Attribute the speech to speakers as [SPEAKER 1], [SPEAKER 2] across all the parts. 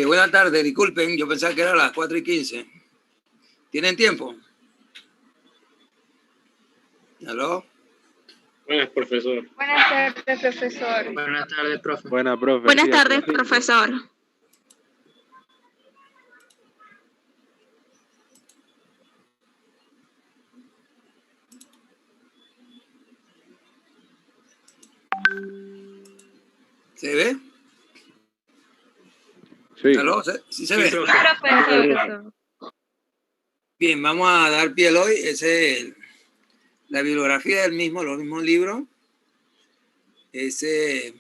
[SPEAKER 1] Buenas tardes, disculpen, yo pensaba que era las 4:15. ¿Tienen tiempo? ¿Aló?
[SPEAKER 2] Buenas, profesor.
[SPEAKER 3] Buenas tardes, profesor.
[SPEAKER 4] Buenas tardes, profe.
[SPEAKER 5] Buenas, profe.
[SPEAKER 6] Buenas
[SPEAKER 5] Sí,
[SPEAKER 6] tardes,
[SPEAKER 5] aquí.
[SPEAKER 6] profesor.
[SPEAKER 1] ¿Se ve?
[SPEAKER 5] Sí.
[SPEAKER 1] ¿Aló? ¿Sí se ve?
[SPEAKER 2] profe.
[SPEAKER 3] Profesor.
[SPEAKER 1] Bien, vamos a dar pie hoy. La bibliografía del mismo, los mismos libros. Ese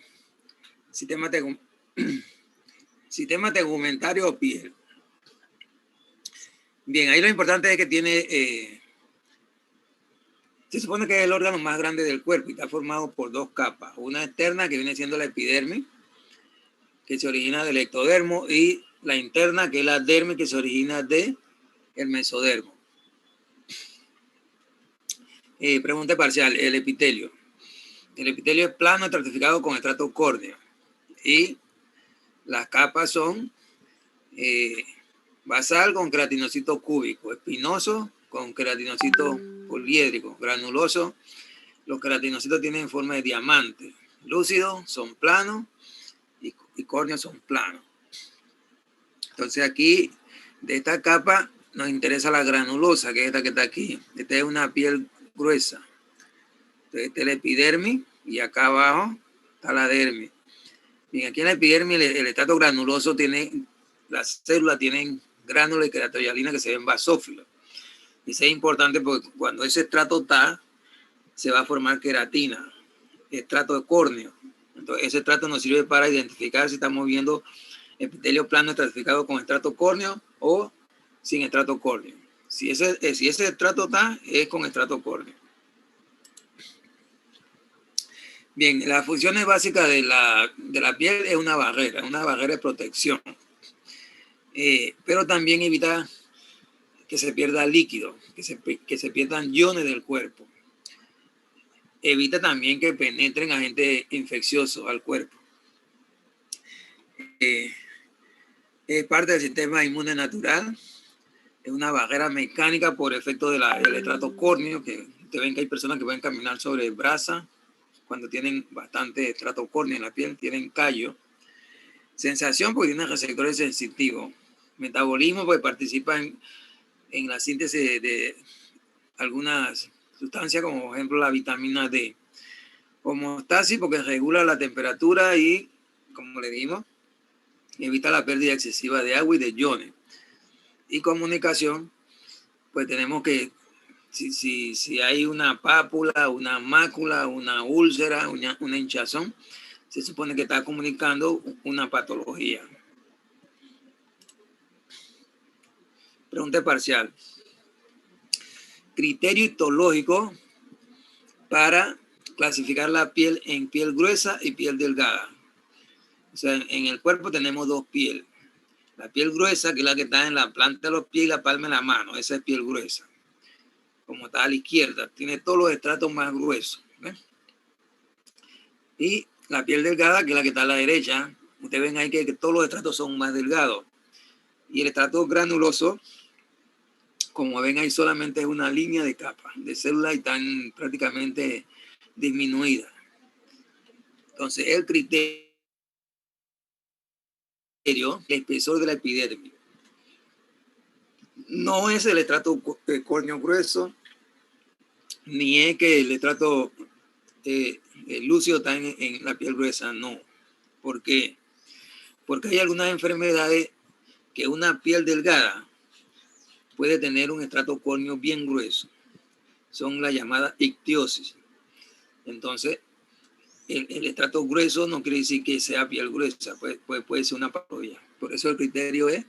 [SPEAKER 1] sistema tegumentario o piel. Bien, ahí lo importante es que tiene... se supone que es el órgano más grande del cuerpo y está formado por dos capas. Una externa, que viene siendo la epidermis, que se origina del ectodermo, y la interna, que es la dermis, que se origina del mesodermo. Pregunta parcial, el epitelio. El epitelio es plano, estratificado con estrato córneo. Y las capas son basal con queratinocito cúbico, espinoso con queratinocito poliédrico, granuloso. Los queratinocitos tienen forma de diamante. Lúcidos son planos y córneos son planos. Entonces aquí, de esta capa, nos interesa la granulosa, que es esta que está aquí. Esta es una piel gruesa. Entonces, esta es la epidermis y acá abajo está la dermis. Bien, aquí en la epidermis el estrato granuloso tiene, las células tienen gránulos y queratoyalina que se ven basófilos. Y eso es importante porque cuando ese estrato está, se va a formar queratina, estrato de córneo. Entonces, ese estrato nos sirve para identificar si estamos viendo epitelio plano estratificado con estrato córneo o sin estrato córneo. Si ese estrato está, es con estrato córneo. Bien, las funciones básicas de la piel es una barrera de protección. Pero también evita que se pierda líquido, que se pierdan iones del cuerpo. Evita también que penetren agentes infecciosos al cuerpo. Es parte del sistema inmune natural. Es una barrera mecánica por efecto del estrato córneo, que ustedes ven que hay personas que pueden caminar sobre brasa cuando tienen bastante estrato córneo en la piel, tienen callo. Sensación porque tienen receptores sensitivos. Metabolismo porque participa en la síntesis de algunas sustancias, como por ejemplo la vitamina D. Homeostasis porque regula la temperatura y, como le dimos, evita la pérdida excesiva de agua y de iones. Y comunicación, pues tenemos que, si hay una pápula, una mácula, una úlcera, una hinchazón, se supone que está comunicando una patología. Pregunta parcial. Criterio histológico para clasificar la piel en piel gruesa y piel delgada. O sea, en el cuerpo tenemos dos pieles. La piel gruesa, que es la que está en la planta de los pies y la palma de la mano, esa es piel gruesa. Como está a la izquierda, tiene todos los estratos más gruesos. ¿Ves? Y la piel delgada, que es la que está a la derecha, ustedes ven ahí que todos los estratos son más delgados. Y el estrato granuloso, como ven ahí, solamente es una línea de capas de células y están prácticamente disminuidas. Entonces, el criterio, el espesor de la epidermis, no es el estrato córneo grueso, ni es que el estrato lúcido está en la piel gruesa, no. ¿Por qué? Porque hay algunas enfermedades que una piel delgada puede tener un estrato córneo bien grueso. Son las llamadas ictiosis. Entonces, el estrato grueso no quiere decir que sea piel gruesa, puede ser una patología. Por eso el criterio es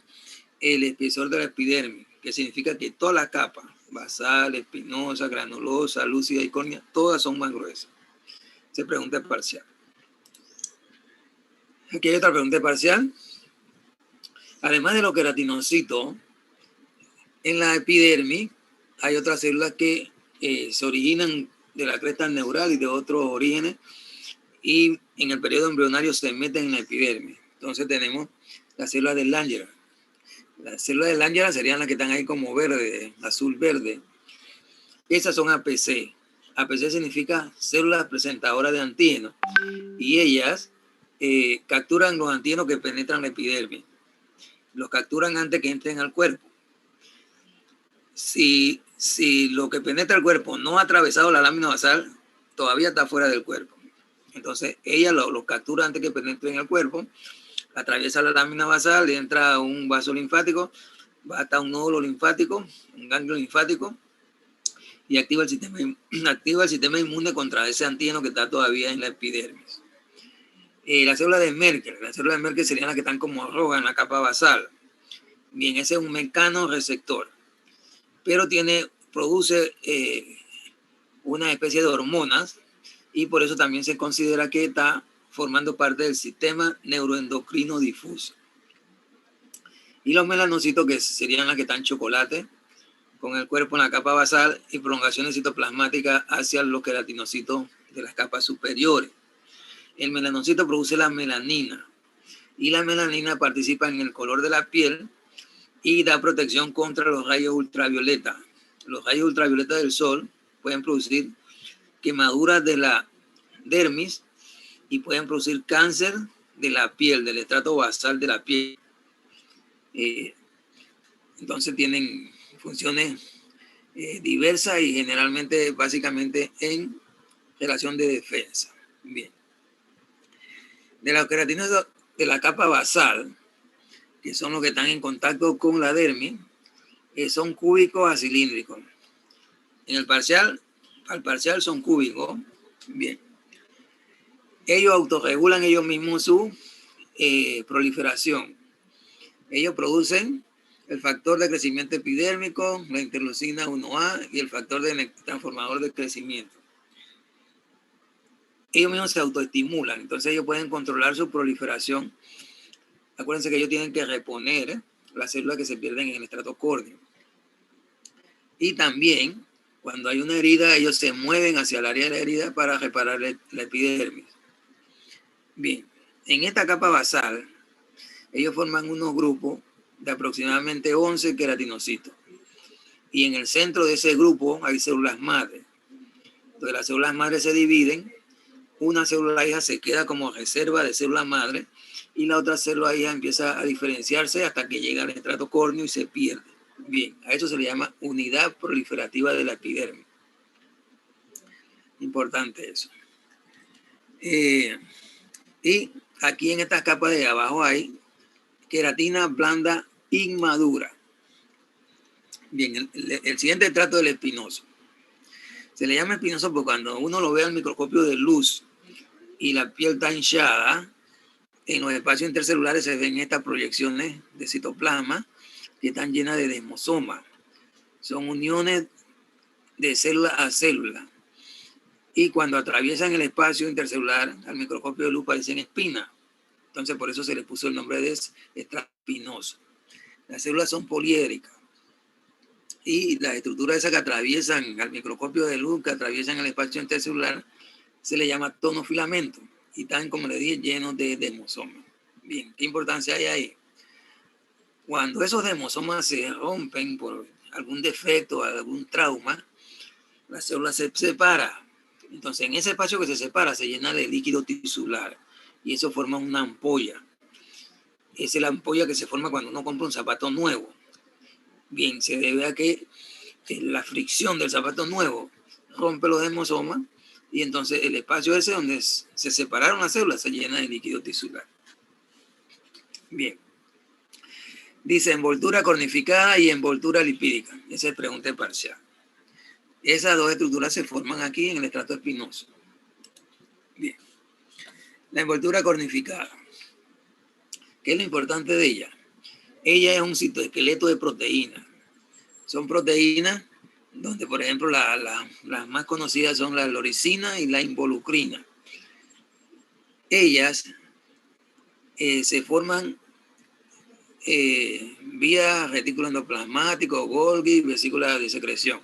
[SPEAKER 1] el espesor de la epidermis, que significa que todas las capas, basal, espinosa, granulosa, lúcida y córnea, todas son más gruesas. Se pregunta parcial. Aquí hay otra pregunta parcial. Además de los queratinocitos, en la epidermis hay otras células que se originan de la cresta neural y de otros orígenes, y en el periodo embrionario se meten en la epidermis. Entonces tenemos las células de Langerhans. Las células de Langerhans serían las que están ahí como verde, azul-verde. Esas son APC. APC significa células presentadoras de antígenos. Y ellas capturan los antígenos que penetran la epidermis. Los capturan antes que entren al cuerpo. Si lo que penetra el cuerpo no ha atravesado la lámina basal, todavía está fuera del cuerpo. Entonces, ella lo captura antes que penetre en el cuerpo, atraviesa la lámina basal, entra a un vaso linfático, va hasta un nódulo linfático, un ganglio linfático, y activa el sistema inmune contra ese antígeno que está todavía en la epidermis. Las células de Merkel serían las que están como rojas en la capa basal. Bien, ese es un mecanorreceptor, pero produce una especie de hormonas, y por eso también se considera que está formando parte del sistema neuroendocrino difuso. Y los melanocitos, que serían las que están chocolate, con el cuerpo en la capa basal y prolongaciones citoplasmáticas hacia los queratinocitos de las capas superiores. El melanocito produce la melanina, y la melanina participa en el color de la piel y da protección contra los rayos ultravioleta. Los rayos ultravioleta del sol pueden producir quemaduras de la dermis y pueden producir cáncer de la piel, del estrato basal de la piel. Entonces tienen funciones diversas y generalmente, básicamente, en relación de defensa. Bien. De los queratinocitos de la capa basal, que son los que están en contacto con la dermis, son cúbicos a cilíndricos. Al parcial son cúbicos. Bien. Ellos autorregulan ellos mismos su proliferación. Ellos producen el factor de crecimiento epidérmico, la interleucina 1A y el factor de transformador de crecimiento. Ellos mismos se autoestimulan, entonces ellos pueden controlar su proliferación. Acuérdense que ellos tienen que reponer las células que se pierden en el estrato córneo. Y también, cuando hay una herida, ellos se mueven hacia el área de la herida para reparar la epidermis. Bien, en esta capa basal, ellos forman unos grupos de aproximadamente 11 queratinocitos. Y en el centro de ese grupo hay células madre. Entonces las células madre se dividen, una célula hija se queda como reserva de célula madre y la otra célula hija empieza a diferenciarse hasta que llega al estrato córneo y se pierde. Bien, a eso se le llama unidad proliferativa de la epidermis. Importante eso. Y aquí en estas capas de abajo hay queratina blanda inmadura. Bien, el siguiente estrato del espinoso. Se le llama espinoso porque cuando uno lo ve al microscopio de luz, y la piel está hinchada, en los espacios intercelulares se ven estas proyecciones de citoplasma que están llenas de desmosomas. Son uniones de célula a célula. Y cuando atraviesan el espacio intercelular, al microscopio de luz parecen espinas. Entonces, por eso se le puso el nombre de estrato espinoso. Las células son poliédricas. Y las estructuras esas que atraviesan al microscopio de luz, que atraviesan el espacio intercelular, se le llama tonofilamento. Y están, como le dije, llenos de desmosomas. Bien, ¿qué importancia hay ahí? Cuando esos desmosomas se rompen por algún defecto, algún trauma, la célula se separa. Entonces, en ese espacio que se separa se llena de líquido tisular y eso forma una ampolla. Esa es la ampolla que se forma cuando uno compra un zapato nuevo. Bien, se debe a que la fricción del zapato nuevo rompe los desmosomas y entonces el espacio ese donde se separaron las células se llena de líquido tisular. Bien. Dice envoltura cornificada y envoltura lipídica. Esa es pregunta parcial. Esas dos estructuras se forman aquí en el estrato espinoso. Bien. La envoltura cornificada. ¿Qué es lo importante de ella? Ella es un citoesqueleto de proteínas. Son proteínas donde, por ejemplo, las más conocidas son la loricina y la involucrina. Ellas se forman vía retículo endoplasmático, Golgi, vesícula de secreción.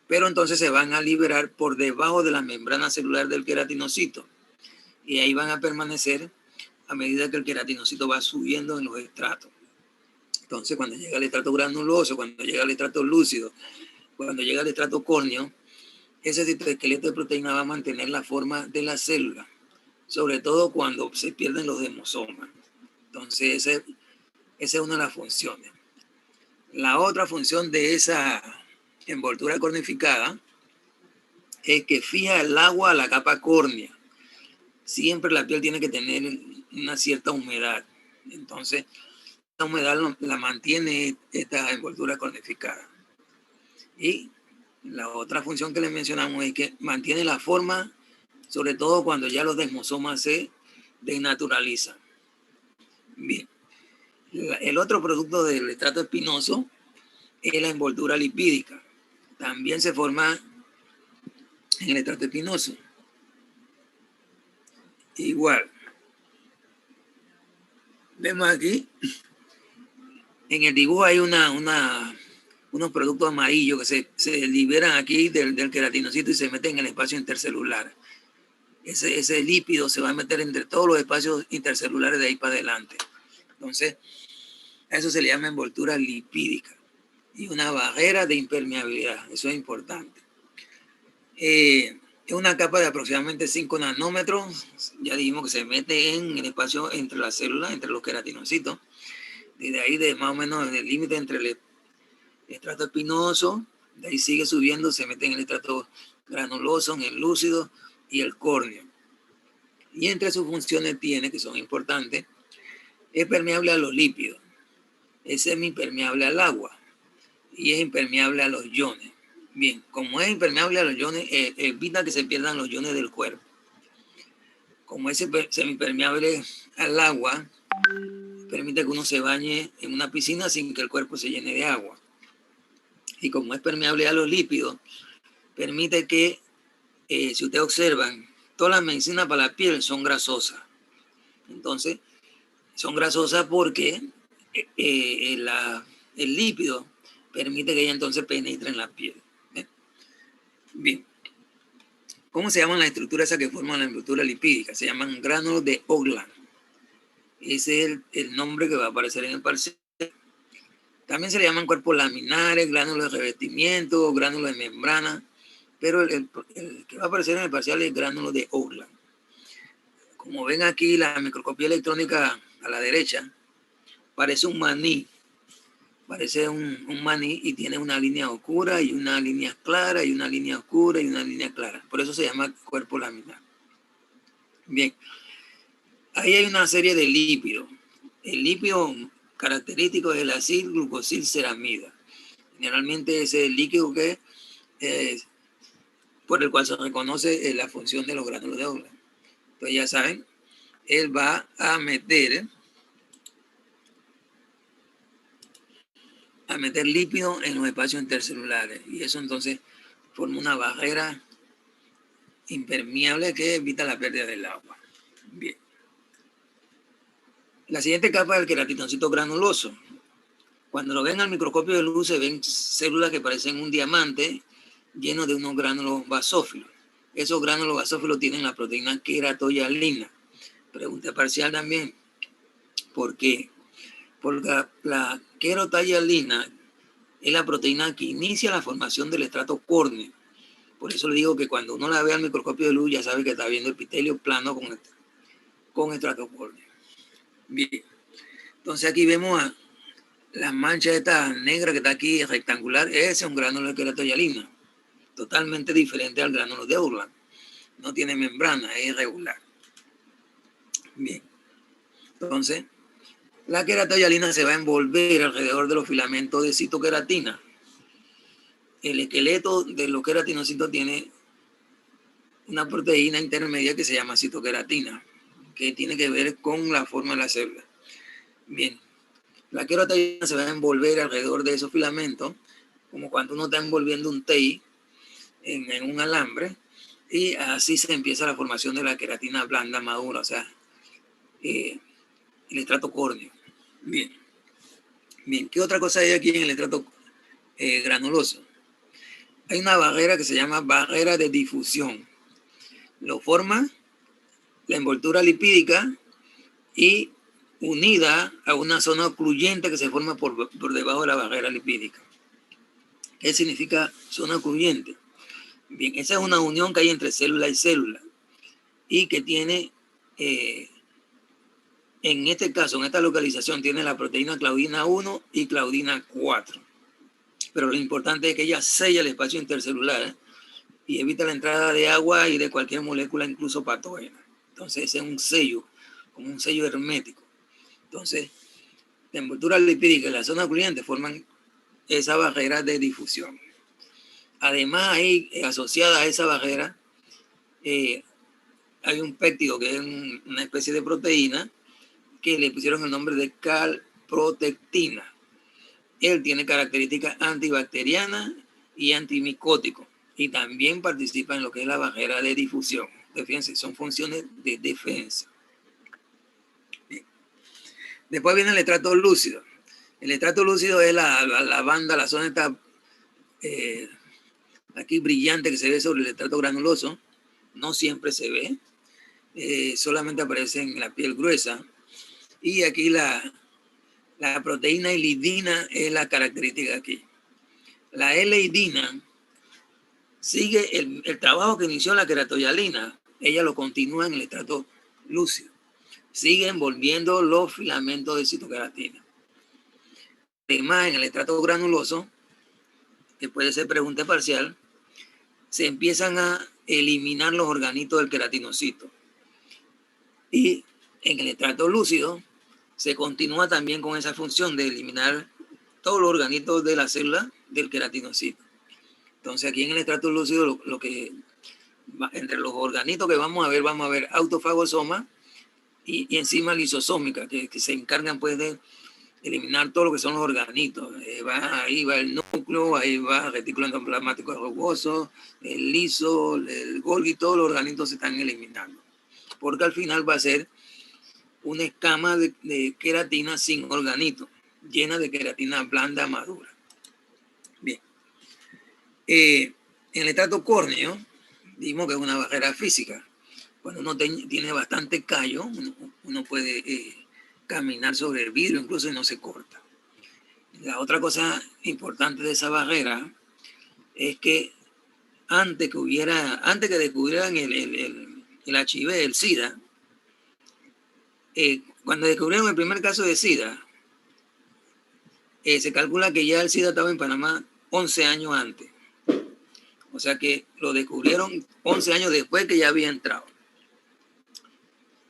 [SPEAKER 1] Pero entonces se van a liberar por debajo de la membrana celular del queratinocito. Y ahí van a permanecer a medida que el queratinocito va subiendo en los estratos. Entonces, cuando llega al estrato granuloso, cuando llega al estrato lúcido, cuando llega al estrato córneo, ese citoesqueleto de proteína va a mantener la forma de la célula, sobre todo cuando se pierden los desmosomas. Entonces, esa es una de las funciones. La otra función de esa envoltura cornificada es que fija el agua a la capa córnea. Siempre la piel tiene que tener una cierta humedad. Entonces, la humedad la mantiene esta envoltura cornificada. Y la otra función que le mencionamos es que mantiene la forma, sobre todo cuando ya los desmosomas se desnaturalizan. Bien. El otro producto del estrato espinoso es la envoltura lipídica. También se forma en el estrato espinoso. Igual. Vemos aquí, en el dibujo hay unos productos amarillos que se liberan aquí del queratinocito y se meten en el espacio intercelular. Ese lípido se va a meter entre todos los espacios intercelulares de ahí para adelante. Entonces, a eso se le llama envoltura lipídica. Y una barrera de impermeabilidad, eso es importante. Es una capa de aproximadamente 5 nanómetros, ya dijimos que se mete en el espacio entre las células, entre los queratinocitos, desde ahí de más o menos en el límite entre el estrato espinoso, de ahí sigue subiendo, se mete en el estrato granuloso, en el lúcido y el córneo. Y entre sus funciones tiene, que son importantes, es permeable a los lípidos, es semipermeable al agua y es impermeable a los iones. Bien, como es impermeable a los iones, evita que se pierdan los iones del cuerpo. Como es semipermeable al agua, permite que uno se bañe en una piscina sin que el cuerpo se llene de agua. Y como es permeable a los lípidos, permite que, si ustedes observan, todas las medicinas para la piel son grasosas. Entonces, son grasosas porque el lípido permite que ella entonces penetre en la piel. Bien. ¿Cómo se llaman las estructuras esas que forman la envoltura lipídica? Se llaman gránulos de Oglan. Ese es el nombre que va a aparecer en el parcial. También se le llaman cuerpos laminares, gránulos de revestimiento, gránulos de membrana, pero el que va a aparecer en el parcial es gránulo de Oglan. Como ven aquí, la microscopía electrónica a la derecha parece un maní. Parece un maní y tiene una línea oscura y una línea clara y una línea oscura y una línea clara. Por eso se llama cuerpo laminar. Bien, ahí hay una serie de lípidos. El lípido característico es el acil-glucosilceramida. Generalmente es el líquido por el cual se reconoce la función de los gránulos de Oglan. Entonces ya saben, él va a meter lípido en los espacios intercelulares y eso entonces forma una barrera impermeable que evita la pérdida del agua. Bien. La siguiente capa es el queratinocito granuloso. Cuando lo ven al microscopio de luz se ven células que parecen un diamante lleno de unos gránulos basófilos. Esos gránulos basófilos tienen la proteína queratoyalina. Pregunta parcial también. ¿Por qué? Porque la queratoyalina es la proteína que inicia la formación del estrato córneo. Por eso le digo que cuando uno la ve al microscopio de luz ya sabe que está viendo epitelio plano con estrato córneo. Bien. Entonces aquí vemos a la mancha esta negra que está aquí rectangular. Ese es un gránulo de queratoyalina. Totalmente diferente al gránulo de Urlan. No tiene membrana, es irregular. Bien. Entonces, la queratoyalina se va a envolver alrededor de los filamentos de citoqueratina. El esqueleto de los queratinocitos tiene una proteína intermedia que se llama citoqueratina, que tiene que ver con la forma de la célula. Bien, la queratoyalina se va a envolver alrededor de esos filamentos, como cuando uno está envolviendo un TEI en un alambre, y así se empieza la formación de la queratina blanda madura, o sea, el estrato córneo. Bien, ¿qué otra cosa hay aquí en el estrato granuloso? Hay una barrera que se llama barrera de difusión. Lo forma la envoltura lipídica y unida a una zona ocluyente que se forma por debajo de la barrera lipídica. ¿Qué significa zona ocluyente? Bien, esa es una unión que hay entre célula y célula y que tiene, en este caso, en esta localización, tiene la proteína claudina 1 y claudina 4. Pero lo importante es que ella sella el espacio intercelular y evita la entrada de agua y de cualquier molécula, incluso patógena. Entonces, ese es un sello, como un sello hermético. Entonces, la envoltura lipídica y la zona ocluyente forman esa barrera de difusión. Además, ahí, asociada a esa barrera, hay un péptido que es una especie de proteína que le pusieron el nombre de calprotectina. Él tiene características antibacterianas y antimicótico y también participa en lo que es la barrera de difusión. Fíjense, son funciones de defensa. Bien. Después viene el estrato lúcido. El estrato lúcido es la banda, la zona esta, aquí brillante que se ve sobre el estrato granuloso. No siempre se ve, solamente aparece en la piel gruesa. Y aquí la proteína L-idina es la característica aquí. La L-idina sigue el trabajo que inició la queratoyalina. Ella lo continúa en el estrato lúcido. Sigue envolviendo los filamentos de citoqueratina. Además, en el estrato granuloso, que puede ser pregunta parcial, se empiezan a eliminar los organitos del queratinocito. Y en el estrato lúcido se continúa también con esa función de eliminar todos los organitos de la célula del queratinocito. Entonces aquí en el estrato lúcido lo que entre los organitos que vamos a ver autofagosoma y enzimas lisosómicas que se encargan pues de eliminar todo lo que son los organitos. Ahí va el núcleo, ahí va el retículo endoplasmático rugoso, el liso, el Golgi, todos los organitos se están eliminando. Porque al final va a ser una escama de queratina sin organito, llena de queratina blanda madura. Bien. En el estrato córneo, dimos que es una barrera física. Cuando uno tiene bastante callo, uno puede caminar sobre el vidrio incluso y no se corta. La otra cosa importante de esa barrera es que antes que descubrieran el HIV, el SIDA, cuando descubrieron el primer caso de SIDA, se calcula que ya el SIDA estaba en Panamá 11 años antes. O sea que lo descubrieron 11 años después que ya había entrado.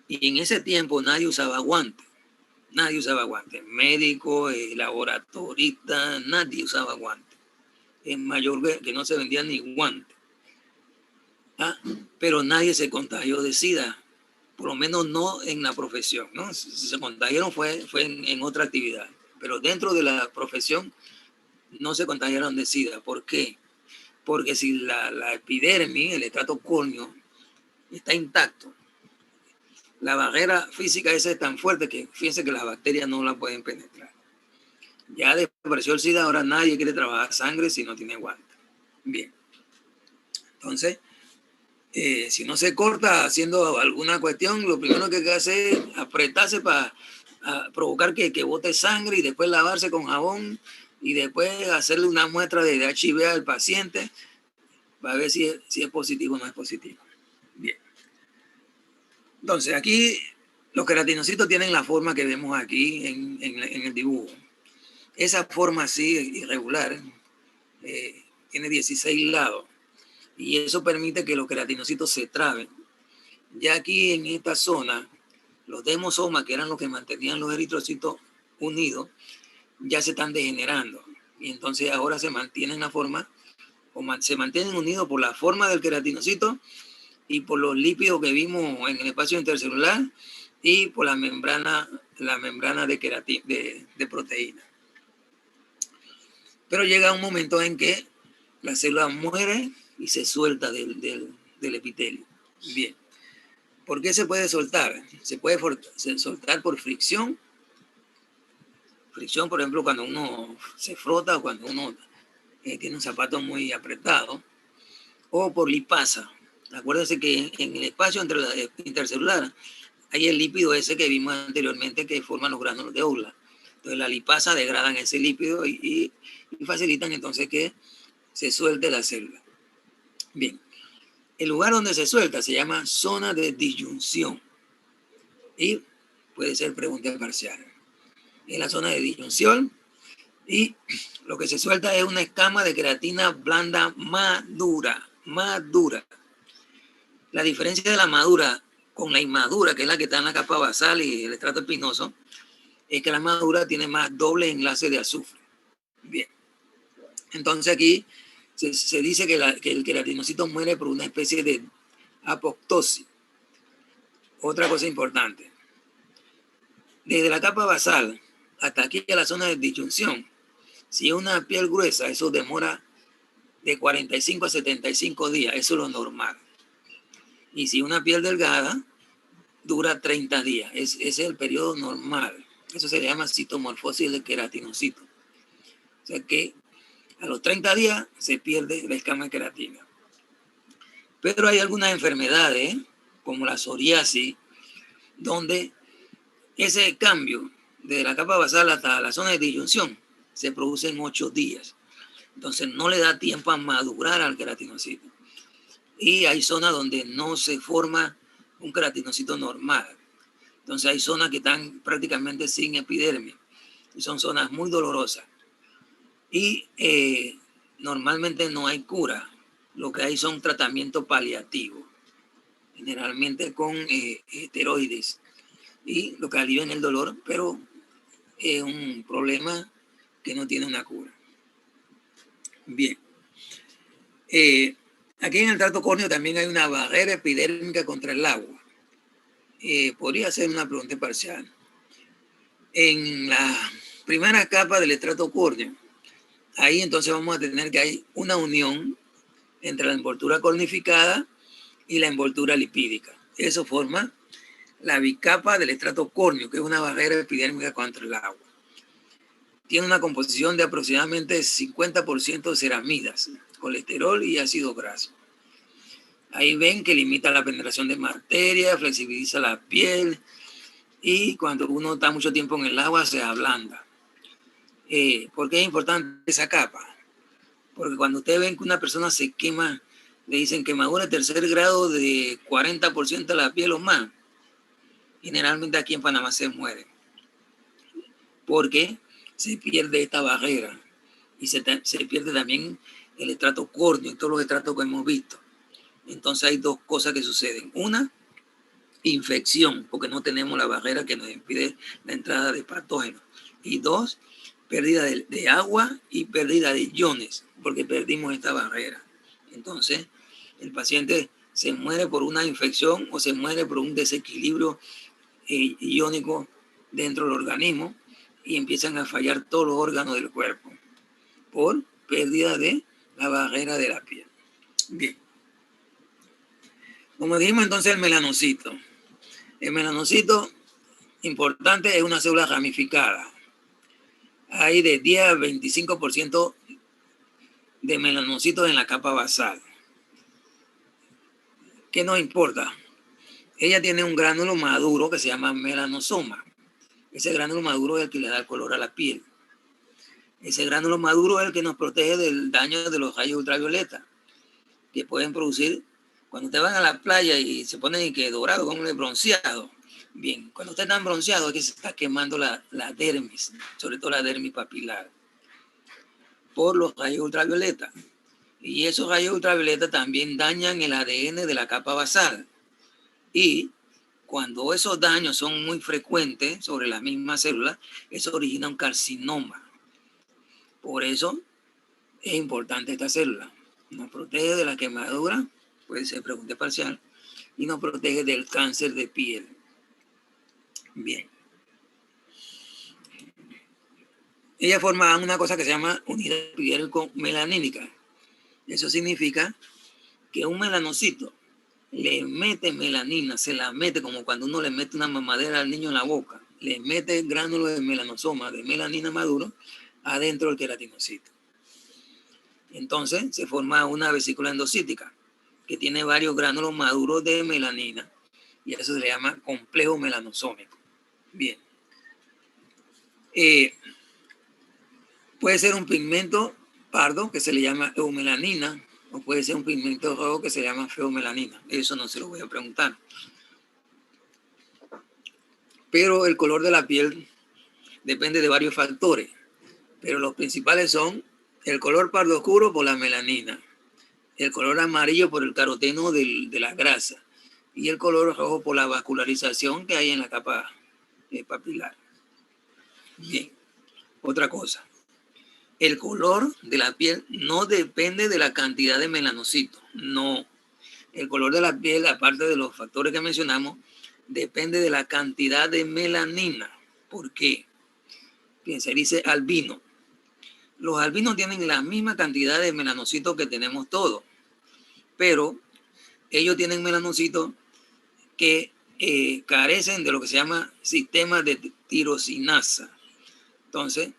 [SPEAKER 1] Y en ese tiempo nadie usaba guantes. Nadie usaba guantes. Médicos, laboratoristas, nadie usaba guantes. En mayor que no se vendían ni guantes. Pero nadie se contagió de SIDA por lo menos no en la profesión, ¿no? Si se contagiaron fue en otra actividad, pero dentro de la profesión no se contagiaron de SIDA. ¿Por qué? Porque si la epidermis, el estrato córneo, está intacto, la barrera física esa es tan fuerte que fíjense que las bacterias no la pueden penetrar. Ya desapareció el SIDA, ahora nadie quiere trabajar sangre si no tiene guante. Bien. Entonces, si no se corta haciendo alguna cuestión, lo primero que hay que hacer es apretarse para provocar que bote sangre y después lavarse con jabón y después hacerle una muestra de HIV al paciente para ver si es positivo o no es positivo. Bien. Entonces, aquí los queratinocitos tienen la forma que vemos aquí en el dibujo. Esa forma así, irregular, tiene 16 lados. Y eso permite que los queratinocitos se traben. Ya aquí en esta zona, los demosomas, que eran los que mantenían los eritrocitos unidos, ya se están degenerando. Y entonces ahora se mantienen la forma, se mantienen unidos por la forma del queratinocito y por los lípidos que vimos en el espacio intercelular y por la membrana de proteína. Pero llega un momento en que la célula muere y se suelta del epitelio. Bien. ¿Por qué se puede soltar? Se puede soltar por fricción. Fricción, por ejemplo, cuando uno se frota o cuando uno tiene un zapato muy apretado. O por lipasa. Acuérdense que en el espacio entre la intercelular hay el lípido ese que vimos anteriormente que forman los gránulos de Ouglat. Entonces la lipasa degradan ese lípido y facilitan entonces que se suelte la célula. Bien, el lugar donde se suelta se llama zona de disyunción y puede ser pregunta parcial. En la zona de disyunción y lo que se suelta es una escama de queratina blanda madura. La diferencia de la madura con la inmadura, que es la que está en la capa basal y el estrato espinoso, es que la madura tiene más doble enlace de azufre. Bien. Entonces aquí se dice que el queratinocito muere por una especie de apoptosis. Otra cosa importante. Desde la capa basal hasta aquí a la zona de disyunción, si es una piel gruesa, eso demora de 45 a 75 días. Eso es lo normal. Y si una piel delgada, dura 30 días. Ese es el periodo normal. Eso se llama citomorfosis del queratinocito. O sea que a los 30 días se pierde la escama de queratina. Pero hay algunas enfermedades, como la psoriasis, donde ese cambio de la capa basal hasta la zona de disyunción se produce en 8 días. Entonces no le da tiempo a madurar al queratinocito. Y hay zonas donde no se forma un queratinocito normal. Entonces hay zonas que están prácticamente sin epidermis. Y son zonas muy dolorosas. Y normalmente no hay cura. Lo que hay son tratamientos paliativos. Generalmente con esteroides. Y lo que alivian el dolor, pero es un problema que no tiene una cura. Bien. Aquí en el tracto córneo también hay una barrera epidérmica contra el agua. Podría ser una pregunta parcial. En la primera capa del estrato córneo, ahí entonces vamos a tener que hay una unión entre la envoltura cornificada y la envoltura lipídica. Eso forma la bicapa del estrato córneo, que es una barrera epidérmica contra el agua. Tiene una composición de aproximadamente 50% de ceramidas, colesterol y ácido graso. Ahí ven que limita la penetración de bacterias, flexibiliza la piel y cuando uno está mucho tiempo en el agua se ablanda. ¿Por qué es importante esa capa? Porque cuando ustedes ven que una persona se quema, le dicen quemadura de tercer grado de 40% de la piel o más. Generalmente aquí en Panamá se muere. Porque se pierde esta barrera y se pierde también el estrato córneo y todos los estratos que hemos visto. Entonces hay dos cosas que suceden. Una, infección, porque no tenemos la barrera que nos impide la entrada de patógenos. Y dos, pérdida de agua y pérdida de iones, porque perdimos esta barrera. Entonces, el paciente se muere por una infección o se muere por un desequilibrio iónico dentro del organismo y empiezan a fallar todos los órganos del cuerpo por pérdida de la barrera de la piel. Bien. Como dijimos entonces, el melanocito. El melanocito, importante, es una célula ramificada. Hay de 10 a 25% de melanocitos en la capa basal. ¿Qué nos importa? Ella tiene un gránulo maduro que se llama melanosoma. Ese gránulo maduro es el que le da el color a la piel. Ese gránulo maduro es el que nos protege del daño de los rayos ultravioleta, que pueden producir, cuando ustedes van a la playa y se ponen que dorado, como el bronceado. Bien, cuando usted está bronceado es que se está quemando la dermis, sobre todo la dermis papilar, por los rayos ultravioleta. Y esos rayos ultravioleta también dañan el ADN de la capa basal. Y cuando esos daños son muy frecuentes sobre las mismas células, eso origina un carcinoma. Por eso es importante esta célula. Nos protege de la quemadura, puede ser pregunta parcial, y nos protege del cáncer de piel. Bien. Ella forma una cosa que se llama unidad epidérmico-melanínica. Eso significa que un melanocito le mete melanina, se la mete como cuando uno le mete una mamadera al niño en la boca, le mete gránulos de melanosoma, de melanina maduro, adentro del queratinocito. Entonces se forma una vesícula endocítica que tiene varios gránulos maduros de melanina y eso se le llama complejo melanosómico. Bien. Puede ser un pigmento pardo que se le llama eumelanina o puede ser un pigmento rojo que se llama feomelanina. Eso no se lo voy a preguntar. Pero el color de la piel depende de varios factores. Pero los principales son el color pardo oscuro por la melanina, el color amarillo por el caroteno de la grasa y el color rojo por la vascularización que hay en la capa papilar. Bien, otra cosa. El color de la piel no depende de la cantidad de melanocitos. No. El color de la piel, aparte de los factores que mencionamos, depende de la cantidad de melanina. ¿Por qué? Bien, se dice albino. Los albinos tienen la misma cantidad de melanocitos que tenemos todos, pero ellos tienen melanocitos que carecen de lo que se llama sistema de tirosinasa. Entonces,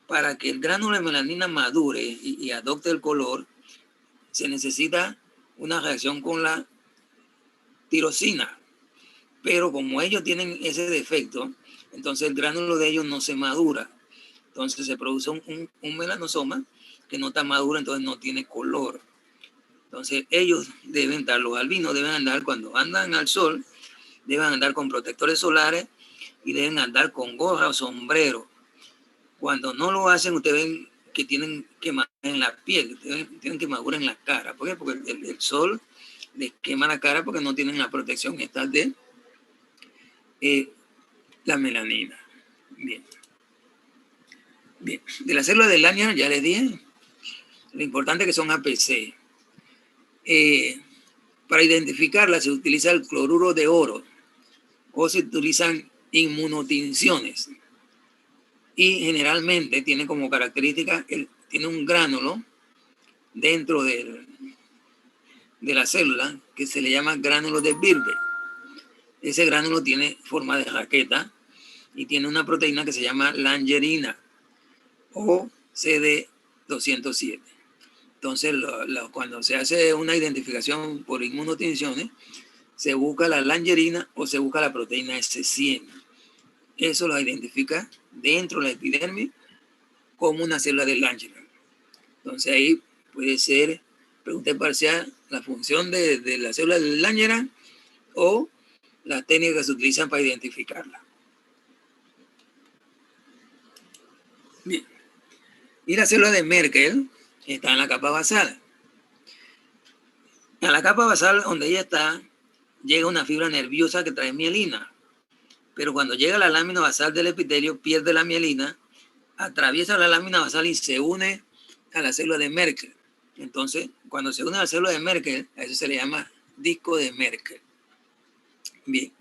[SPEAKER 1] para que el gránulo de melanina madure y adopte el color, se necesita una reacción con la tirosina. Pero como ellos tienen ese defecto, entonces el gránulo de ellos no se madura. Entonces se produce un melanosoma que no está maduro, entonces no tiene color. Entonces ellos deben estar, los albinos deben andar, cuando andan al sol, deben andar con protectores solares y deben andar con gorra o sombrero. Cuando no lo hacen, ustedes ven que tienen quemaduras en la piel, tienen quemaduras en la cara. ¿Por qué? Porque el sol les quema la cara porque no tienen la protección esta de la melanina. Bien. Bien. De las células de Langerhans ya les dije lo importante que son APC. Para identificarlas se utiliza el cloruro de oro o se utilizan inmunotinciones. Y generalmente tiene como característica, tiene un gránulo dentro de la célula que se le llama gránulo de Birber. Ese gránulo tiene forma de raqueta y tiene una proteína que se llama langerina o CD207. Entonces, cuando se hace una identificación por inmunotinciones, se busca la langerina o se busca la proteína S100. Eso lo identifica dentro de la epidermis como una célula de Langerhans. Entonces ahí puede ser, pregunta parcial, la función de la célula de Langerhans o las técnicas que se utilizan para identificarla. Bien. Y la célula de Merkel está en la capa basal. En la capa basal, donde ella está, llega una fibra nerviosa que trae mielina. Pero cuando llega a la lámina basal del epitelio, pierde la mielina, atraviesa la lámina basal y se une a la célula de Merkel. Entonces, cuando se une a la célula de Merkel, a eso se le llama disco de Merkel. Bien.